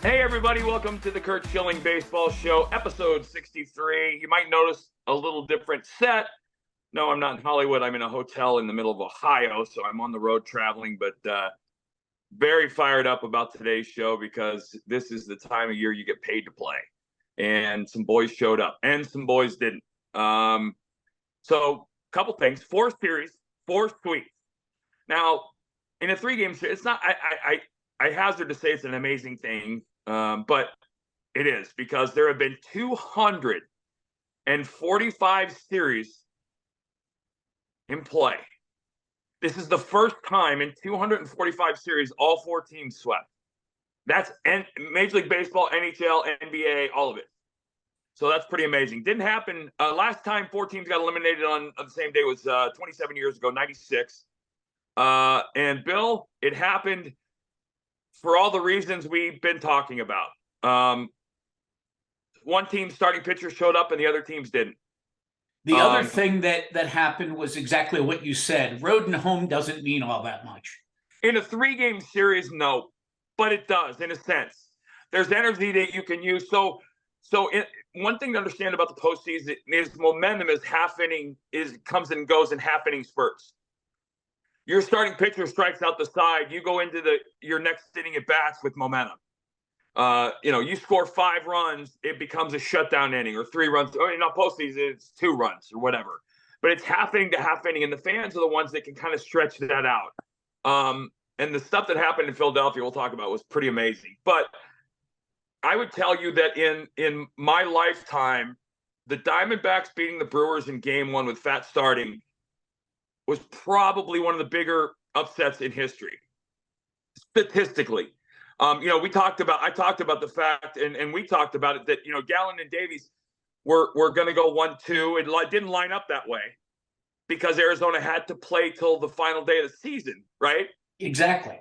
Hey, everybody, welcome to the Curt Schilling Baseball Show, episode 63. You might notice a little different set. No, I'm not in Hollywood. I'm in a hotel in the middle of Ohio, so I'm on the road traveling, but very fired up about today's show because this is the time of year you get paid to play. And some boys showed up, and some boys didn't. So, a couple things. 4 series, 4 sweeps. Now, in a 3-game series, it's not. I hazard to say it's an amazing thing, but it is because there have been 245 series in play. This is the first time in 245 series all 4 teams swept. That's Major League Baseball, NHL, NBA, all of it. So that's pretty amazing. Didn't happen. Last time 4 teams got eliminated on the same day was 27 years ago, 96. And Bill, it happened for all the reasons we've been talking about. One team's starting pitcher showed up and the other teams didn't. The other thing that happened was exactly what you said. Road and home doesn't mean all that much. In a 3-game series, no, but it does in a sense. There's energy that you can use. So one thing to understand about the postseason is momentum is comes and goes in half inning spurts. Your starting pitcher strikes out the side. You go into your next inning at bats with momentum. You score 5 runs, it becomes a shutdown inning, or 3 runs. Or postseason, it's 2 runs or whatever. But it's half inning to half inning, and the fans are the ones that can kind of stretch that out. And the stuff that happened in Philadelphia, we'll talk about, was pretty amazing. But I would tell you that in my lifetime, the Diamondbacks beating the Brewers in Game 1 with Fat starting was probably one of the bigger upsets in history, statistically. I talked about the fact, and we talked about it, that, Gallen and Davies were going to go 1-2. It didn't line up that way because Arizona had to play till the final day of the season, right? Exactly.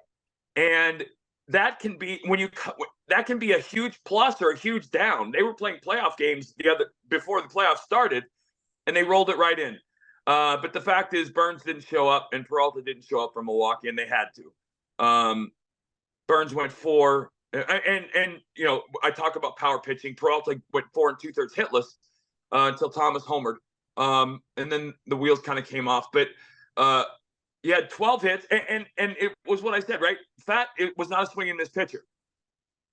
And that can be a huge plus or a huge down. They were playing playoff games before the playoffs started, and they rolled it right in. But the fact is, Burns didn't show up, and Peralta didn't show up from Milwaukee, and they had to. Burns went 4, and I talk about power pitching. Peralta went 4 2/3 hitless until Thomas homered, and then the wheels kind of came off. But he had 12 hits, and it was what I said, right? Fat, it was not a swing and miss pitcher.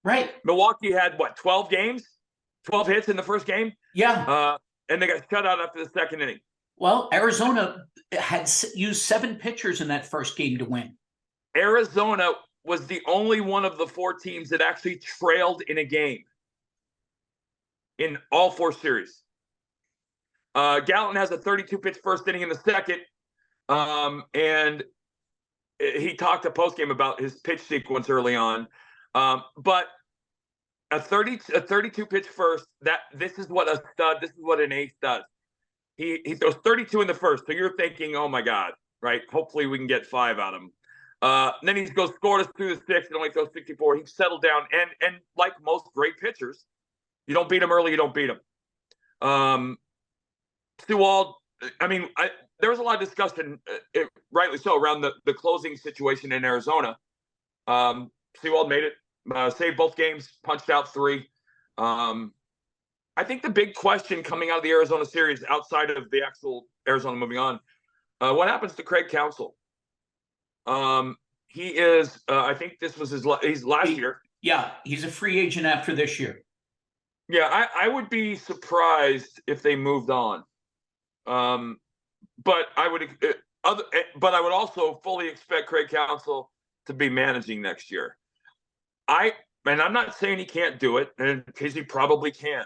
Right. Milwaukee had 12 hits in the first game? Yeah. And they got shut out after the second inning. Well, Arizona had used 7 pitchers in that first game to win. Arizona was the only one of the 4 teams that actually trailed in a game in all 4 series. Gallen has a 32-pitch first inning in the second, and he talked a postgame about his pitch sequence early on. But a 32-pitch first, this is what an ace does. He throws 32 in the first, so you're thinking, oh my God, right? Hopefully we can get 5 out of him. Then he goes scoreless through the 6th and only throws 64. He settled down, and like most great pitchers, you don't beat him early, you don't beat him. Sewald, there was a lot of discussion, rightly so, around the closing situation in Arizona. Sewald made it, saved both games, punched out 3. I think the big question coming out of the Arizona series, outside of the actual Arizona moving on, what happens to Craig Counsell? He is, I think this was his last year. Yeah, he's a free agent after this year. Yeah, I would be surprised if they moved on. But I would also fully expect Craig Counsell to be managing next year. I'm not saying he can't do it, because he probably can.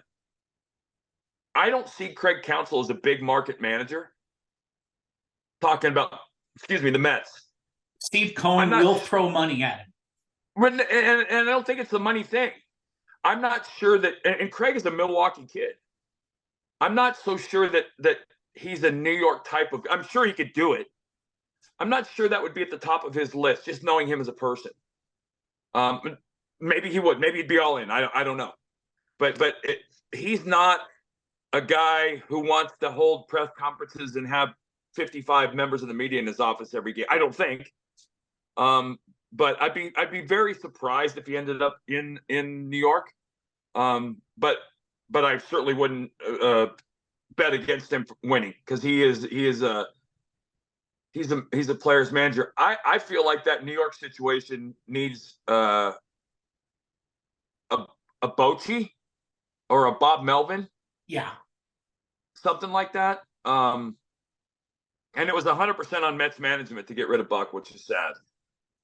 I don't see Craig Counsell as a big market manager. Talking about, the Mets. Steve Cohen will throw money at him. And I don't think it's the money thing. I'm not sure that, and Craig is a Milwaukee kid. I'm not so sure that he's a New York type of, I'm sure he could do it. I'm not sure that would be at the top of his list, just knowing him as a person. Maybe he would. Maybe he'd be all in. I don't know. But he's not a guy who wants to hold press conferences and have 55 members of the media in his office every game. I don't think. but I'd be very surprised if he ended up in New York. But I certainly wouldn't bet against him winning, because he's a player's manager. I feel like that New York situation needs a Bochy or a Bob Melvin. Yeah. Something like that. And it was 100% on Mets management to get rid of Buck, which is sad.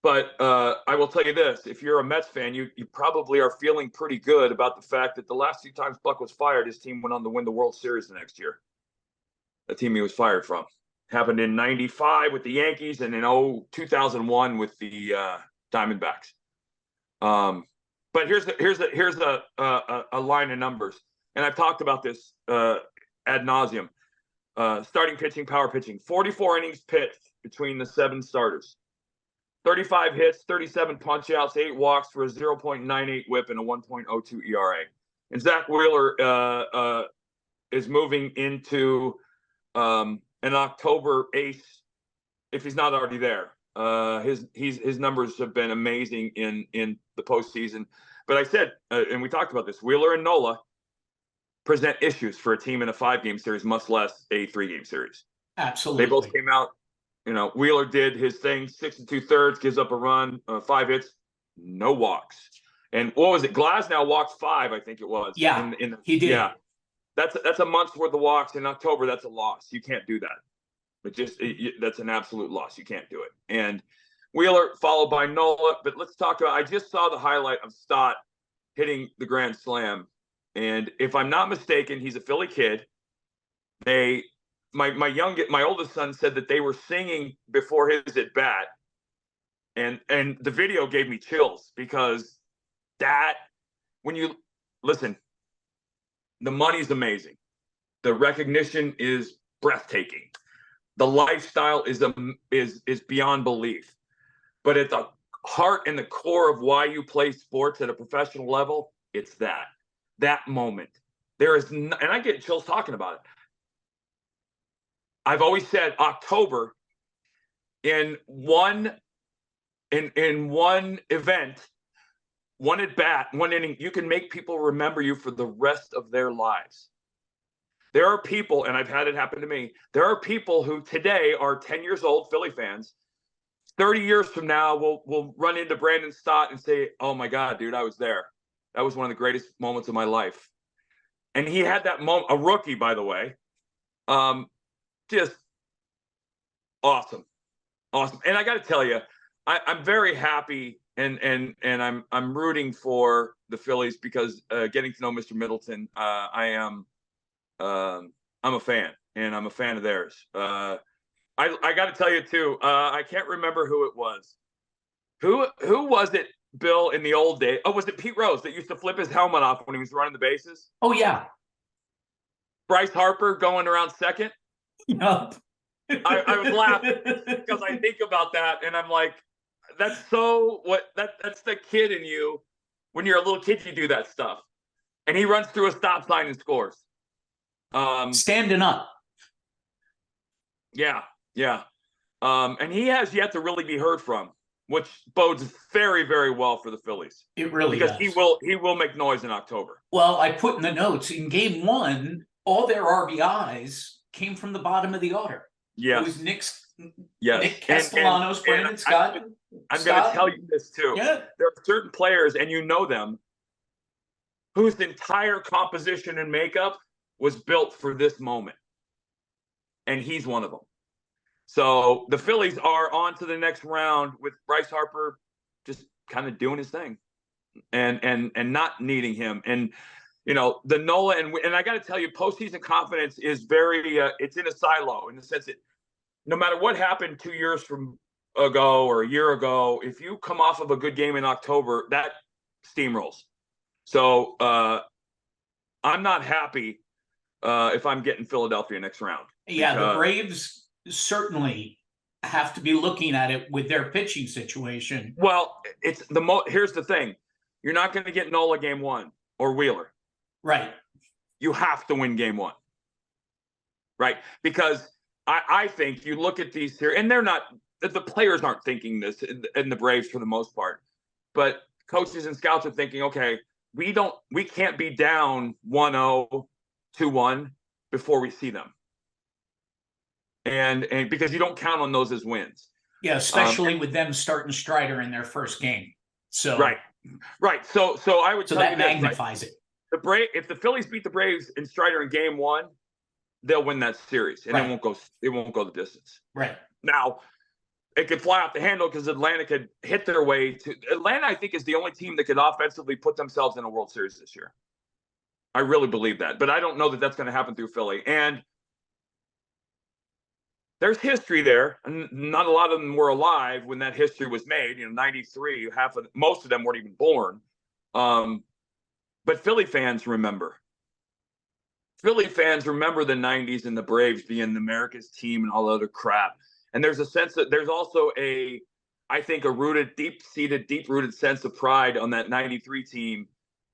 But I will tell you this: if you're a Mets fan, you probably are feeling pretty good about the fact that the last 2 times Buck was fired, his team went on to win the World Series the next year. The team he was fired from happened in '95 with the Yankees, and in 2001 with the Diamondbacks. But here's a line of numbers, and I've talked about this ad nauseum. Starting pitching, power pitching, 44 innings pitched between the 7 starters, 35 hits, 37 punch-outs, 8 walks for a 0.98 whip and a 1.02 ERA. And Zach Wheeler is moving into an October ace, if he's not already there. His numbers have been amazing in the postseason. But I said, and we talked about this, Wheeler and Nola present issues for a team in a 5-game series, much less a 3-game series. Absolutely. They both came out. Wheeler did his thing, 6 2/3, gives up a run, 5 hits, no walks. And what was it? Glasnow walked 5, I think it was. Yeah, he did. Yeah, that's a month's worth of walks in October. That's a loss. You can't do that. That's an absolute loss. You can't do it. And Wheeler followed by Nola. But let's talk about. I just saw the highlight of Stott hitting the grand slam. And if I'm not mistaken, he's a Philly kid. My oldest son said that they were singing before his at bat, and the video gave me chills, because when you listen, the money's amazing, the recognition is breathtaking, the lifestyle is beyond belief, but at the heart and the core of why you play sports at a professional level, it's that moment. There is, and I get chills talking about it. I've always said October, in one event, one at bat, one inning, you can make people remember you for the rest of their lives. There are people, and I've had it happen to me, there are people who today are 10 years old, Philly fans, 30 years from now will run into Brandon Stott and say, "Oh my God, dude, I was there. That was one of the greatest moments of my life." And he had that moment, a rookie, by the way. Just awesome. And I got to tell you, I'm very happy, and I'm rooting for the Phillies, because getting to know Mr. Middleton, I'm a fan, and I'm a fan of theirs. I got to tell you too, I can't remember who it was. Who was it, Bill, in the old days? Oh, was it Pete Rose that used to flip his helmet off when he was running the bases? Oh yeah. Bryce Harper going around second. Yep. I was laughing because I think about that, and I'm like, that's the kid in you. When you're a little kid, you do that stuff. And he runs through a stop sign and scores. Standing up. Yeah. And he has yet to really be heard from, which bodes very, very well for the Phillies. It really does. Because he will make noise in October. Well, I put in the notes, in game 1, all their RBIs came from the bottom of the order. Yes. It was Nick Castellanos, Brandon Scott. I'm going to tell you this too. Yeah. There are certain players, and you know them, whose entire composition and makeup was built for this moment. And he's one of them. So the Phillies are on to the next round with Bryce Harper just kind of doing his thing and not needing him. And, the Nola, and I got to tell you, postseason confidence is very, it's in a silo, in the sense that no matter what happened 2 years ago or a year ago, if you come off of a good game in October, that steamrolls. So I'm not happy if I'm getting Philadelphia next round. Yeah, the Braves certainly have to be looking at it with their pitching situation. Well, it's here's the thing. You're not going to get Nola game 1 or Wheeler. Right. You have to win game 1. Right? Because I think you look at these here, and they're not the players aren't thinking this in the Braves for the most part, but coaches and scouts are thinking, okay, we can't be down 1-0, 2-1 before we see them. And because you don't count on those as wins. Yeah, especially with them starting Strider in their first game. So right. So I would tell that you this, magnifies it. If the Phillies beat the Braves and Strider in game 1, they'll win that series, and it won't go the distance. Right. Now, it could fly off the handle because Atlanta could hit their way to Atlanta. I think is the only team that could offensively put themselves in a World Series this year. I really believe that, but I don't know that that's going to happen through Philly. And there's history there, and not a lot of them were alive when that history was made. 93, most of them weren't even born. But Philly fans remember. Philly fans remember the 90s and the Braves being America's team and all the other crap. And there's a sense that there's also I think a deep-rooted sense of pride on that 93 team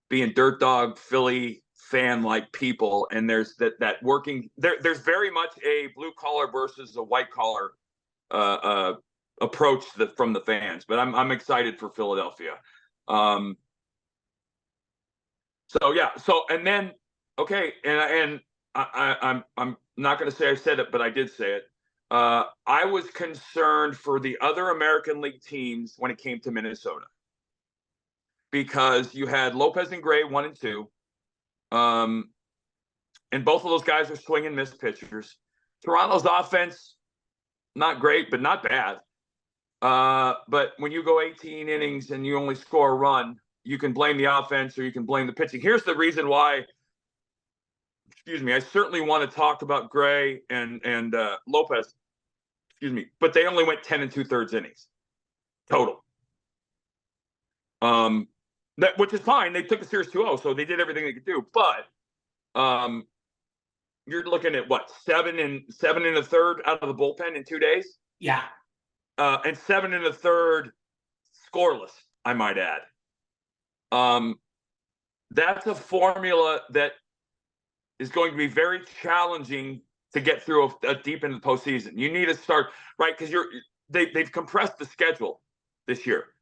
being dirt dog Philly fan-like people. And there's that working there's very much a blue collar versus a white collar approach from the fans. But I'm excited for Philadelphia. And then okay, and I'm not going to say I said it, but I did say it. I was concerned for the other American League teams when it came to Minnesota, because you had Lopez and Gray 1 and 2, and both of those guys are swing and miss pitchers. Toronto's offense, not great, but not bad. But when you go 18 innings and you only score a run, you can blame the offense or you can blame the pitching. Here's the reason why. I certainly want to talk about Gray and Lopez. But they only went 10 2/3 innings total. Which is fine. They took the series 2-0, so they did everything they could do. But you're looking at what, 7 1/3 out of the bullpen in 2 days? Yeah. And 7 1/3 scoreless, I might add. That's a formula that is going to be very challenging to get through a deep into the postseason. You need to start right, because they've compressed the schedule this year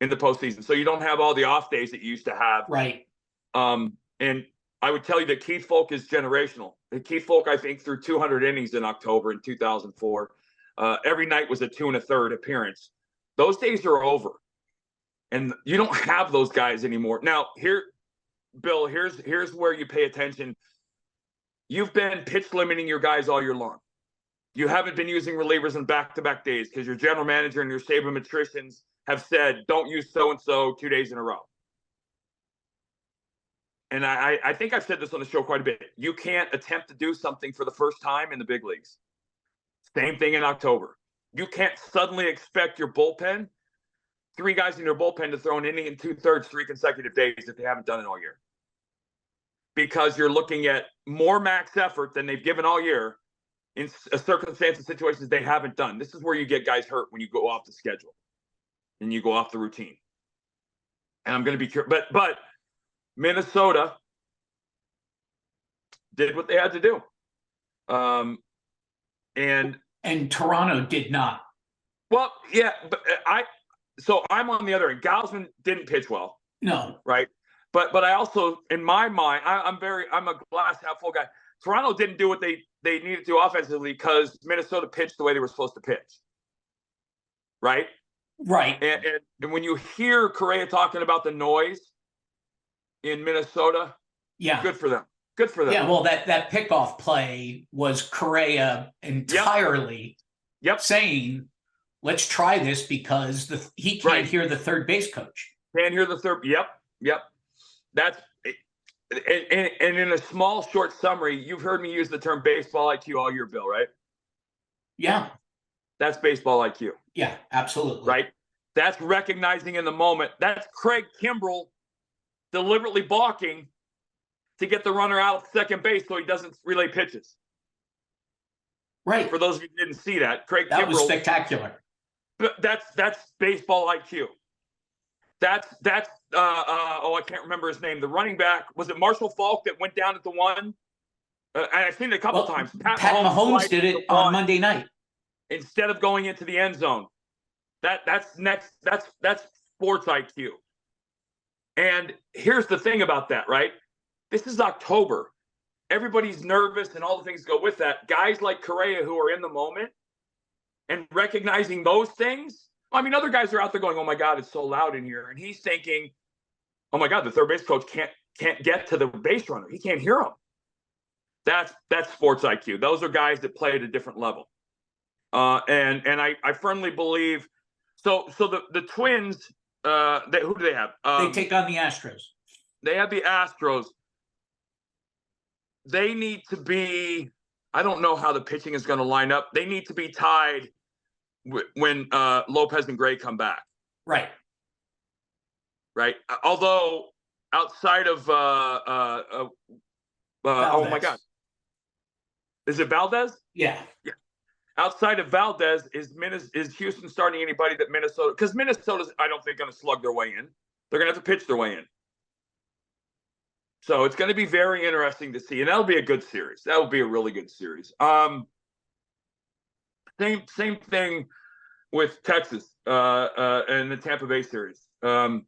in the postseason, so you don't have all the off days that you used to have. Right. And I would tell you that Keith Folk is generational. Keith Folk, I think, threw 200 innings in October in 2004. Every night was a 2 1/3 appearance. Those days are over, and you don't have those guys anymore. Now, Bill, here's where you pay attention. You've been pitch limiting your guys all year long. You haven't been using relievers in back-to-back days because your general manager and your sabermetricians have said, don't use so-and-so 2 days in a row. And I think I've said this on the show quite a bit. You can't attempt to do something for the first time in the big leagues. Same thing in October. You can't suddenly expect your bullpen, 3 guys in your bullpen, to throw an inning in 2/3 3 consecutive days if they haven't done it all year. Because you're looking at more max effort than they've given all year in circumstances, situations they haven't done. This is where you get guys hurt, when you go off the schedule and you go off the routine. And I'm going to be curious. But Minnesota did what they had to do. And Toronto did not. Well, yeah, but I'm on the other end. Gausman didn't pitch well. No. Right. But I also, in my mind, I'm a glass half full guy. Toronto didn't do what they needed to offensively because Minnesota pitched the way they were supposed to pitch. Right? Right. And when you hear Correa talking about the noise in Minnesota, yeah, good for them. Good for them. Yeah, well, that pickoff play was Correa entirely saying, let's try this because he can't hear the third base coach. Can't hear the third. Yep. That's and in a small, short summary, you've heard me use the term baseball IQ all year, Bill, right? Yeah. That's baseball IQ. Yeah, absolutely. Right? That's recognizing in the moment. That's Craig Kimbrell deliberately balking to get the runner out of second base so he doesn't relay pitches. Right. For those of you who didn't see that, That was spectacular. That's baseball IQ. That's I can't remember his name. The running back, was it Marshall Faulk that went down at the 1? And I've seen it a couple times. Pat Mahomes did it on Monday night. instead of going into the end zone. That's sports IQ. And here's the thing about that, right? This is October. Everybody's nervous and all the things go with that. Guys like Correa who are in the moment and recognizing those things. I mean, other guys are out there going, "Oh my God, it's so loud in here," and he's thinking, "Oh my God, the third base coach can't get to the base runner. He can't hear him." That's sports IQ. Those are guys that play at a different level. And I firmly believe. So the Twins, who do they have? They take on the Astros. They have the Astros. They need to be. I don't know how the pitching is going to line up. They need to be tied when Lopez and Gray come back. Right. Right. Although outside of oh my God, is it Valdez? Yeah. Yeah. Outside of Valdez, is Houston starting anybody that Minnesota? Because Minnesota's, I don't think, going to slug their way in. They're going to have to pitch their way in. So it's going to be very interesting to see, and that'll be a good series. That will be a really good series. Same thing with Texas and the Tampa Bay series. I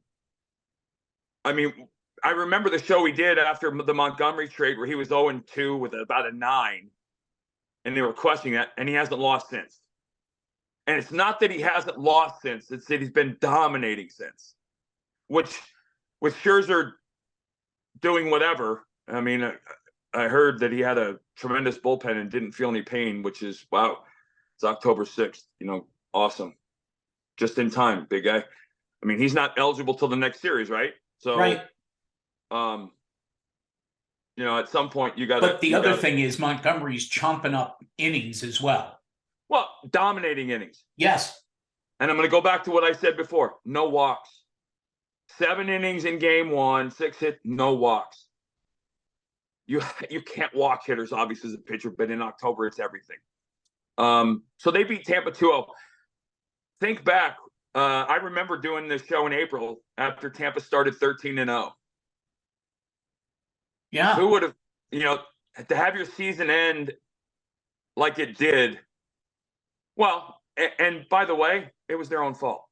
mean, I remember the show we did after the Montgomery trade where he was 0-2 with about a 9, and they were questioning that, and he hasn't lost since. And it's not that he hasn't lost since; it's that he's been dominating since. Which, with Scherzer doing whatever, I mean, I heard that he had a tremendous bullpen and didn't feel any pain, which is, wow. It's October 6th, awesome. Just in time, big guy. I mean, he's not eligible till the next series, right? So, right. At some point you got to. But the other thing is Montgomery's chomping up innings as well. Well, dominating innings. Yes. And I'm going to go back to what I said before. No walks. 7 innings in game 1, 6 hits, no walks. You can't walk hitters, obviously, as a pitcher, but in October, it's everything. So they beat Tampa 2-0. Think back. I remember doing this show in April after Tampa started 13-0. Yeah. Who would have, to have your season end like it did? Well, and by the way, it was their own fault.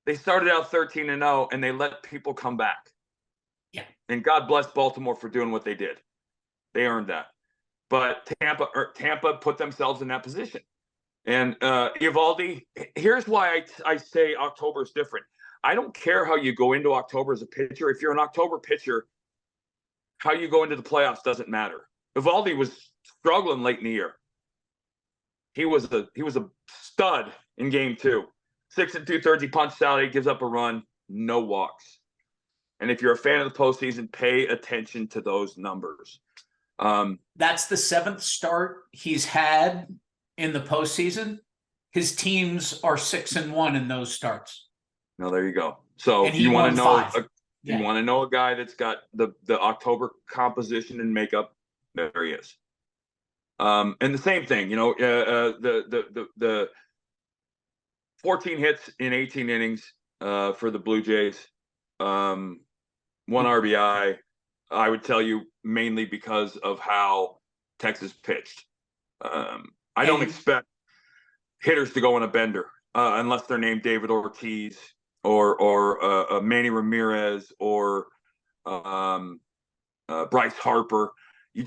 They started out 13-0 and they let people come back. Yeah. And God bless Baltimore for doing what they did. They earned that. But Tampa put themselves in that position. And Eovaldi, here's why I say October is different. I don't care how you go into October as a pitcher. If you're an October pitcher, how you go into the playoffs doesn't matter. Eovaldi was struggling late in the year. He was a stud in game 2. 6 2/3, he punched out, he gives up a run, no walks. And if you're a fan of the postseason, pay attention to those numbers. That's the 7th start he's had in the postseason. His teams are 6-1 in those starts. No, there you go. So you want to know a guy that's got the October composition and makeup. There he is. And the same thing, the 14 hits in 18 innings for the Blue Jays. 1 RBI. I would tell you mainly because of how Texas pitched. I don't expect hitters to go on a bender unless they're named David Ortiz or Manny Ramirez or Bryce Harper. You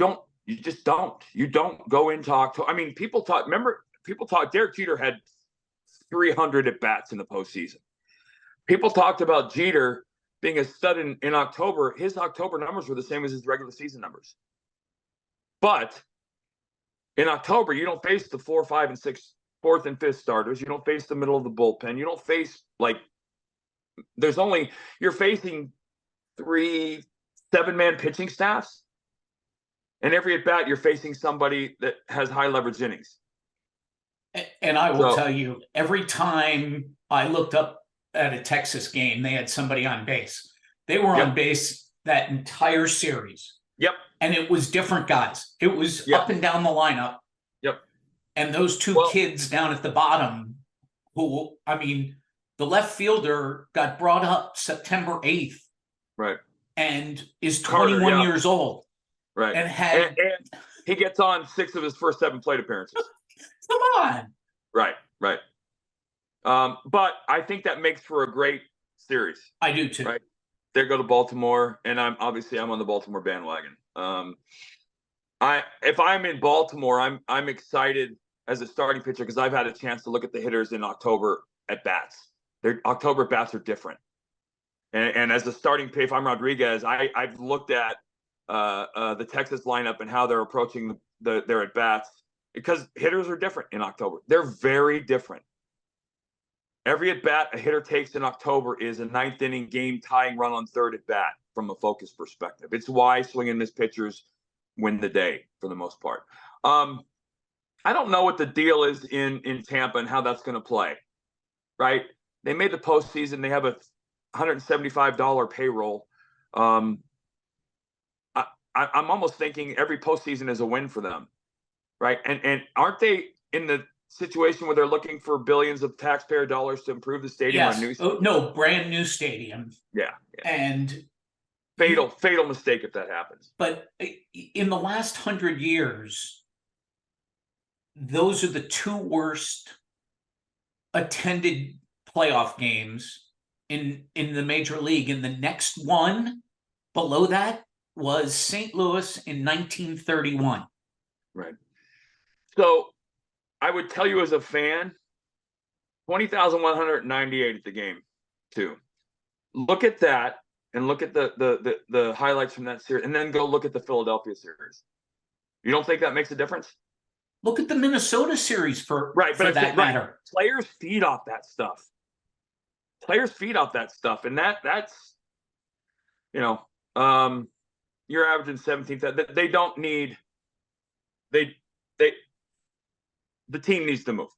just don't. You don't go into October. I mean, people thought Derek Jeter had 300 at bats in the postseason. People talked about Jeter being a stud in October. His October numbers were the same as his regular season numbers. But in October, you don't face the 4, 5, and 6, 4th and 5th starters. You don't face the middle of the bullpen. You don't face you're facing 3 7-man pitching staffs. And every at bat, you're facing somebody that has high leverage innings. And I will tell you, every time I looked up at a Texas game, they had somebody on base. They were on base that entire series. Yep. And it was different guys. It was up and down the lineup. Yep. And those 2 kids down at the bottom who, I mean, the left fielder got brought up September 8th. Right. And is 21 years old. Right. And he gets on 6 of his first 7 plate appearances. Come on. Right, right. But I think that makes for a great series. I do too. Right. They go to Baltimore, and I'm on the Baltimore bandwagon. If I'm in Baltimore, I'm excited as a starting pitcher because I've had a chance to look at the hitters in October at bats. Their October bats are different. And as a starting pitcher, if I'm Rodriguez, I've looked at the Texas lineup and how they're approaching their at bats because hitters are different in October. They're very different. Every at bat a hitter takes in October is a ninth inning game tying run on third at bat from a focus perspective. It's why swing and miss pitchers win the day for the most part. I don't know what the deal is in Tampa and how that's going to play. Right? They made the postseason. They have a $175 payroll. I'm almost thinking every postseason is a win for them, right? And aren't they in the situation where they're looking for billions of taxpayer dollars to improve the stadium? Yes. No, brand new stadium. Yeah. And fatal mistake if that happens. But in the last 100 years, those are the two worst attended playoff games in the major league. And the next one below that was St. Louis in 1931. Right. So I would tell you as a fan, 20,198 at the game too. Look at that and look at the highlights from that series, and then go look at the Philadelphia series. You don't think that makes a difference? Look at the Minnesota series for that matter. Players feed off that stuff. And that's you're averaging 17th. They don't need. The team needs to move.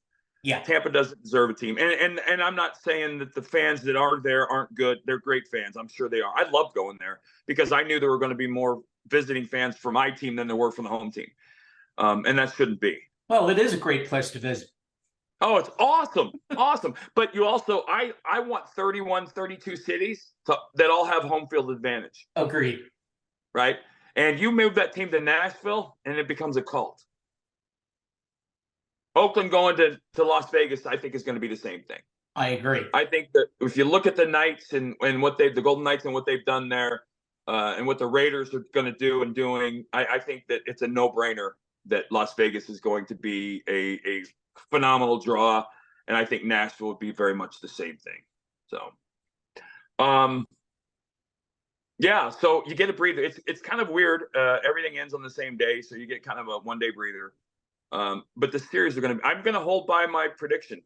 Yeah, Tampa doesn't deserve a team, and I'm not saying that the fans that are there aren't good. They're great fans. I'm sure they are. I loved going there because I knew there were going to be more visiting fans for my team than there were from the home team, and that shouldn't be. Well, it is a great place to visit. Oh, it's awesome. Awesome. But you also, I want 31, 32 cities that all have home field advantage. Agreed. Right? And you move that team to Nashville, and it becomes a cult. Oakland going to Las Vegas, I think, is going to be the same thing. I agree. I think that if you look at the Knights and what the Golden Knights and what they've done there, and what the Raiders are going to do and doing, I think that it's a no-brainer that Las Vegas is going to be a phenomenal draw, and I think Nashville would be very much the same thing. So, yeah. So you get a breather. It's kind of weird. Everything ends on the same day, so you get kind of a one-day breather. But the series are going to. I'm going to hold by my prediction,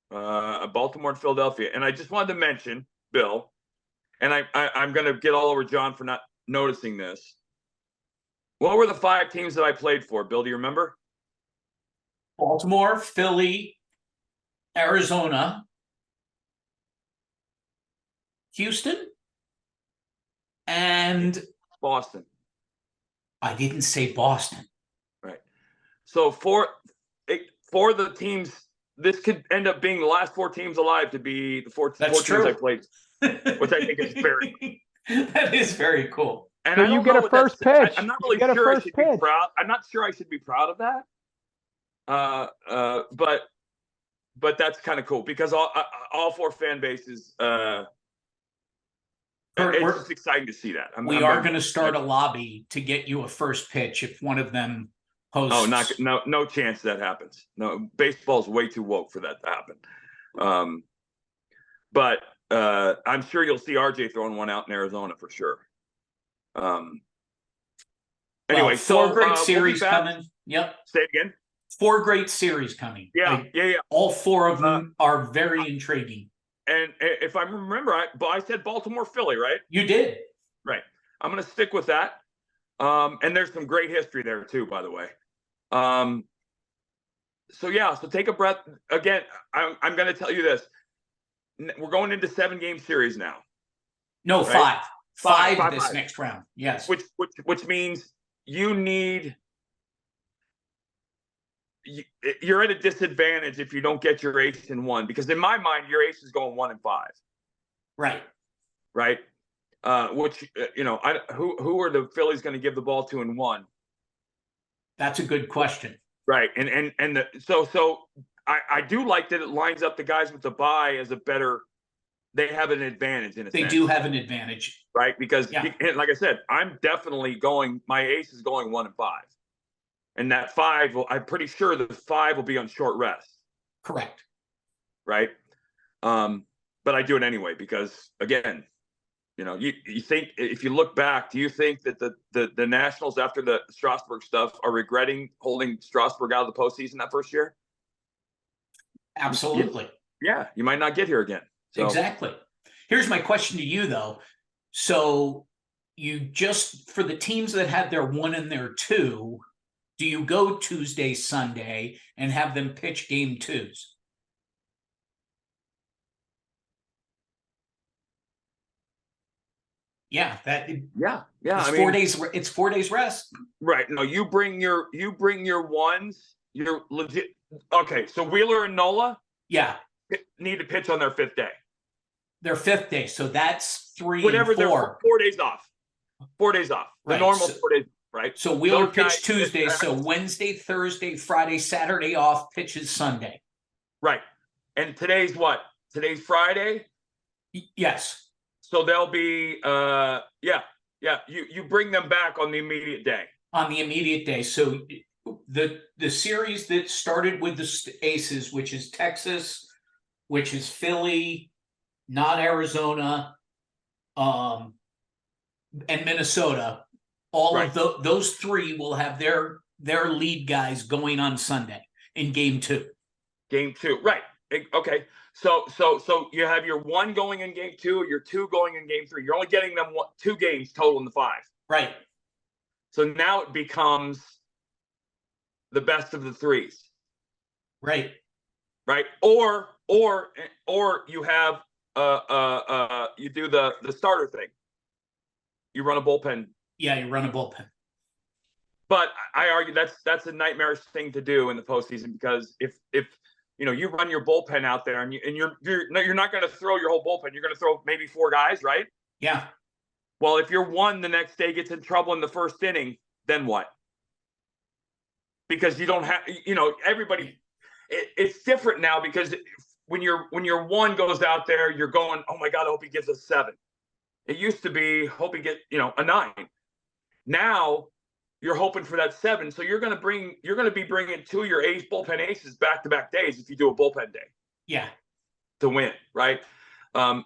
Baltimore and Philadelphia. And I just wanted to mention, Bill, and I'm going to get all over John for not noticing this. What were the 5 teams that I played for, Bill? Do you remember? Baltimore, Philly, Arizona, Houston, and Boston. I didn't say Boston. Right. So for the teams, this could end up being the last 4 teams alive to be the 4 teams I played, which I think is very cool. That is very cool. And so you get a first pitch. I'm not really sure I should be proud. I'm not sure I should be proud of that. But that's kind of cool because all 4 fan bases. It's just exciting to see that. We are going to start a lobby to get you a first pitch if one of them hosts. Oh, no chance that happens. No, baseball's way too woke for that to happen. But I'm sure you'll see RJ throwing one out in Arizona for sure. Anyway, 4 great series coming. Yep. Say it again. 4 great series coming. Yeah. All 4 of them are very intriguing. And if I remember, I said Baltimore, Philly, right? You did. Right. I'm going to stick with that. And there's some great history there too, by the way. So take a breath. Again, I'm going to tell you this. We're going into 7-game series now. No, right? 5 this next round. Yes. Which means you're at a disadvantage if you don't get your ace in 1, because in my mind, your ace is going 1 and 5. Right. Right. Which, who are the Phillies going to give the ball to in 1? That's a good question. Right. So I do like that it lines up the guys with the bye as a better. They have an advantage in a sense. They do have an advantage, right? Because, yeah. like I said, I'm definitely going. My ace is going 1 and 5, and that 5 I'm pretty sure the 5 will be on short rest. Correct. Right. But I do it anyway because, again, you think if you look back, do you think that the Nationals after the Strasburg stuff are regretting holding Strasburg out of the postseason that first year? Absolutely. Yeah, you might not get here again. So. Exactly. Here's my question to you, though. So you just, for the teams that had their 1 and their 2, do you go Tuesday, Sunday, and have them pitch game 2s? Yeah, yeah. It's 4 days. It's 4 days rest. Right. No, you bring your ones. You're legit. Okay, so Wheeler and Nola. Yeah. Need to pitch on their 5th day. Their 5th day, so that's 3 Whatever. and 4. 4 days off. 4 days off. The right. normal 4 days. Right. So Wheeler pitched Tuesday. So Wednesday, Thursday, Friday, Saturday off. Pitches Sunday. Right. And today's what? Today's Friday. Yes. So they'll be, yeah. You bring them back on the immediate day. On the immediate day. So the series that started with the Aces, which is Texas, which is Philly, not Arizona, and Minnesota. All right. of those 3 will have their lead guys going on Sunday in game 2. Game 2, right? Okay. So you have your 1 going in game 2, your 2 going in game 3. You're only getting them 2 games total in the 5. Right. So now it becomes the best of the 3s. Right. Right. Or you have you do the starter thing. You run a bullpen. Yeah, you run a bullpen. But I argue that's a nightmarish thing to do in the postseason because if you run your bullpen out there and you're not going to throw your whole bullpen. You're going to throw maybe 4 guys, right? Yeah. Well, if your 1 the next day gets in trouble in the first inning, then what? Because you don't have, everybody. It's different now because when your 1 goes out there, you're going, oh my God, I hope he gives us 7. It used to be hope he get a 9. Now you're hoping for that 7. So you're going to be bringing 2 of your bullpen aces back-to-back days if you do a bullpen day. Yeah. To win, right? You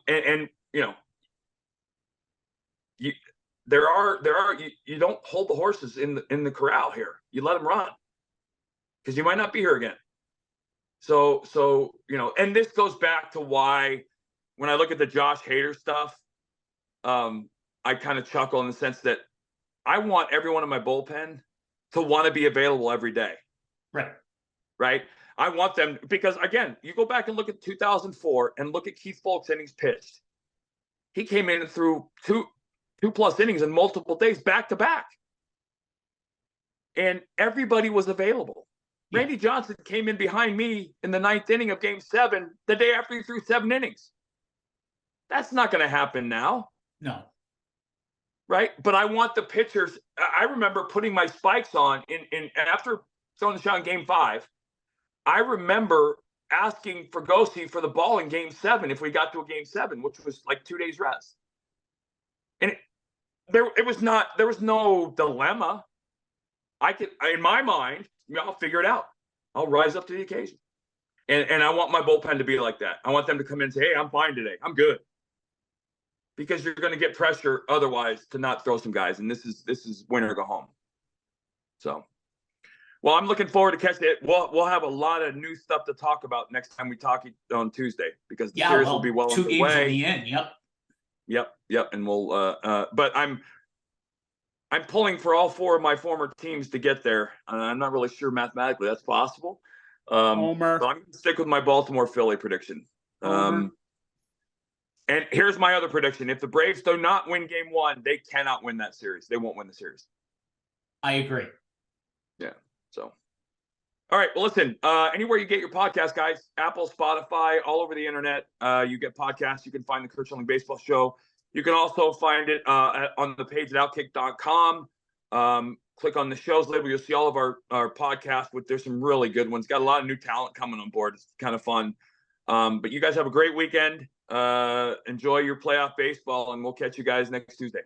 don't hold the horses in the corral here. You let them run because you might not be here again. So and this goes back to why when I look at the Josh Hader stuff, I kind of chuckle in the sense that I want everyone in my bullpen to want to be available every day. Right. Right. I want them because, again, you go back and look at 2004 and look at Keith Folk's innings pitched. He came in and threw 2+ innings in multiple days back to back. And everybody was available. Yeah. Randy Johnson came in behind me in the 9th inning of game 7 the day after he threw 7 innings. That's not going to happen now. No. Right. But I want the pitchers. I remember putting my spikes on in after throwing the shot in game 5. I remember asking Fregosi for the ball in game 7 if we got to a game 7, which was like 2 days rest. And there was no dilemma. In my mind, I'll figure it out. I'll rise up to the occasion. And I want my bullpen to be like that. I want them to come in and say, hey, I'm fine today. I'm good. Because you're going to get pressure otherwise to not throw some guys. And this is win or go home. So, well, I'm looking forward to catching it. We'll have a lot of new stuff to talk about next time we talk on Tuesday because the series will be well 2 games underway. in the end. Yep. And we'll but I'm pulling for all 4 of my former teams to get there. I'm not really sure mathematically that's possible. Homer. So I'm going to stick with my Baltimore Philly prediction. And here's my other prediction. If the Braves do not win game 1, they cannot win that series. They won't win the series. I agree. Yeah. So, all right. Well, listen, anywhere you get your podcast, guys, Apple, Spotify, all over the internet, you get podcasts. You can find the Curt Schilling Baseball Show. You can also find it on the page at OutKick.com. click on the shows label. You'll see all of our podcasts. There's some really good ones. Got a lot of new talent coming on board. It's kind of fun. But you guys have a great weekend. Enjoy your playoff baseball, and we'll catch you guys next Tuesday.